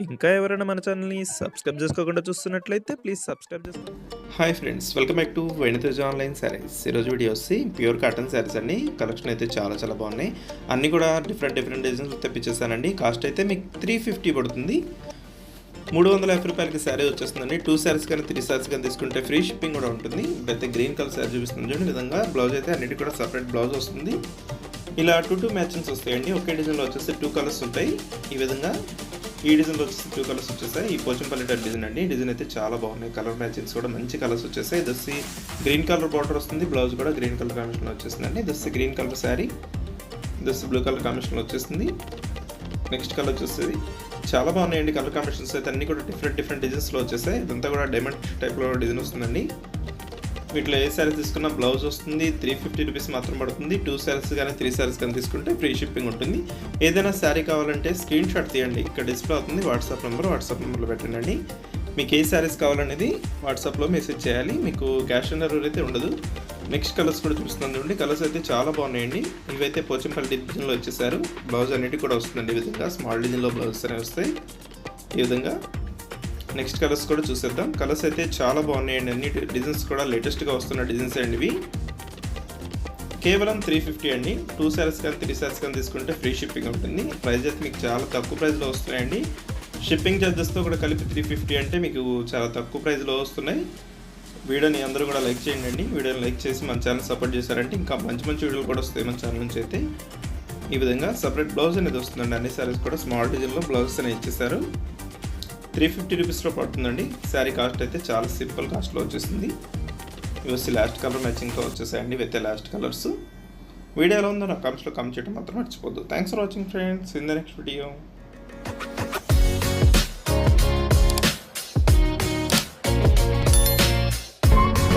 ఇంకా ఎవరైనా మన ఛానల్‌ని సబ్స్క్రైబ్ చేసుకోకుండా చూస్తున్నట్లయితే ప్లీజ్ సబ్స్క్రైబ్ చేసుకోండి. Hi friends, welcome back to Venu Teja online saris. ఈరోజు వీడియో వచ్చి ప్యూర్ కాటన్ శారీస్ అండి. కలెక్షన్ అయితే చాలా చాలా బాగున్నాయి. అన్నీ కూడా డిఫరెంట్ డిజైన్స్ తెప్పించేసానండి. కాస్ట్ అయితే మీకు 350 పడుతుంది. 350 రూపాయలకి శారీ వచ్చేస్తుందండి. 2 శారీస్ కానీ 3 శారీస్ కానీ తీసుకుంటే ఫ్రీ షిప్పింగ్ కూడా ఉంటుంది. ఇప్పుడైతే గ్రీన్ కలర్ శారీ చూపిస్తుంది చూడండి. విధంగా బ్లౌజ్ అయితే అన్నిటి కూడా సపరేట్ బ్లౌజ్ వస్తుంది. ఇలా 2 మ్యాచింగ్స్ వస్తాయండి. ఒకే డిజైన్లో వచ్చేసి 2 కలర్స్ ఉంటాయి. ఈ విధంగా ఈ డిజైన్లో వచ్చేసి 2 కలర్స్ వచ్చేసాయి. ఈ పోచంపల్లి టైప్ డిజైన్ అండి. డిజైన్ అయితే చాలా బాగున్నాయి. కలర్ మ్యాచింగ్స్ కూడా మంచి కలర్స్ వచ్చేసాయి. ఇది వచ్చి గ్రీన్ కలర్ బార్డర్ వస్తుంది. బ్లౌజ్ కూడా గ్రీన్ కలర్ కాంబినేషన్లో వచ్చేసిందండి. ఇది వచ్చి గ్రీన్ కలర్ శారీ, ఇది వచ్చి బ్లూ కలర్ కాంబినేషన్లో వచ్చేసింది. నెక్స్ట్ కలర్ వచ్చేసి చాలా బాగున్నాయండి. కలర్ కాంబినేషన్స్ అయితే అన్ని కూడా డిఫరెంట్ డిజైన్స్లో వచ్చేసాయి. ఇదంతా కూడా డైమండ్ టైప్లో డిజైన్ వస్తుందండి. వీటిలో ఏ శారీ తీసుకున్నా బ్లౌజ్ వస్తుంది. 350 రూపీస్ మాత్రం పడుతుంది. 2 శారీస్ కానీ 3 శారీస్ కానీ తీసుకుంటే ఫ్రీ షిప్పింగ్ ఉంటుంది. ఏదైనా శారీ కావాలంటే స్క్రీన్ షాట్ తీయండి. ఇక్కడ డిస్ప్లే అవుతుంది వాట్సాప్ నెంబర్లో పెట్టండి. మీకు ఏ శారీస్ కావాలనేది వాట్సాప్లో మెసేజ్ చేయాలి. మీకు క్యాష్ ఆన్ డెలివరీ అయితే ఉండదు. నెక్స్ట్ కలర్స్ కూడా చూపిస్తుంది చూడండి. కలర్స్ అయితే చాలా బాగున్నాయండి. ఇవైతే పోచంపల్లి డిజైన్లో వచ్చేసారు. బ్లౌజ్ అన్నిటి కూడా వస్తుందండి. ఈ విధంగా స్మాల్ డిజైన్లో బ్లౌజెస్ అనేవి వస్తాయి. ఈ విధంగా నెక్స్ట్ కలర్స్ కూడా చూసేద్దాం. కలర్స్ అయితే చాలా బాగున్నాయండి. అన్ని డిజైన్స్ కూడా లేటెస్ట్గా వస్తున్న డిజైన్స్ అండి ఇవి. కేవలం 350 అండి. 2 శారీస్ కానీ 3 శారీస్ కానీ తీసుకుంటే ఫ్రీ షిప్పింగ్ ఉంటుంది. ప్రైస్ అయితే మీకు చాలా తక్కువ ప్రైస్లో వస్తున్నాయండి. షిప్పింగ్ ఛార్జెస్తో కూడా కలిపి 350 అంటే మీకు చాలా తక్కువ ప్రైస్లో వస్తున్నాయి. వీడియోని అందరూ కూడా లైక్ చేయండి అండి. వీడియోని లైక్ చేసి మన ఛానల్ సపోర్ట్ చేశారంటే ఇంకా మంచి వీడియోలు కూడా వస్తాయి మన ఛానల్ నుంచి అయితే. ఈ విధంగా సపరేట్ బ్లౌజ్ అనేది వస్తుందండి. అన్ని శారీస్ కూడా స్మాల్ డిజైన్లో బ్లౌజెస్ అనేవి ఇచ్చేసారు. 350 రూపీస్లో పడుతుందండి. శారీ కాస్ట్ అయితే చాలా సింపుల్ కాస్ట్లో వచ్చేసింది. ఇవి వచ్చి లాస్ట్ కలర్ మ్యాచింగ్తో వచ్చేసాయండి. With last colours. వీడియో ఎలా ఉందో నా కామెంట్స్లో కామెంట్ చేయడం మాత్రం మర్చిపోద్దు. Thanks for watching friends. In the next video.